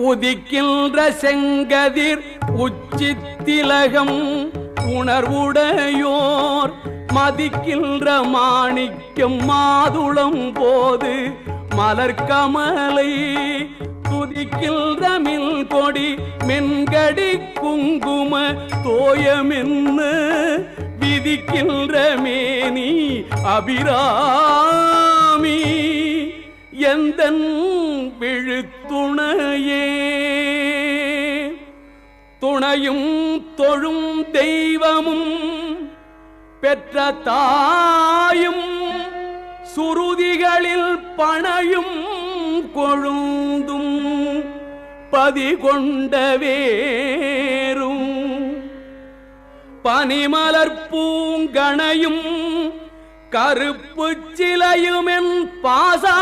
உதிக்கின்ற செங்கதிர் உச்சித்திலகம் உணர்வுடையோர் மதிக்கின்ற மாணிக்கம் மாதுளம் போது மலர்கமலை துதிக்கின்ற மில் கொடி மென்கடி குங்கும தோயமென்ன விதிக்கின்ற மேனி அபிராமி எந்தன் விழுத்துணையே துணையும் தொழும் தெய்வமும் பெற்ற தாயும் சுருதிகளில் பணையும் கொழுந்தும் பதி கொண்ட வேரும் பனிமலர் பூங்கணையும் கருப்பு சிலையுமென் பாசாங்குசமும்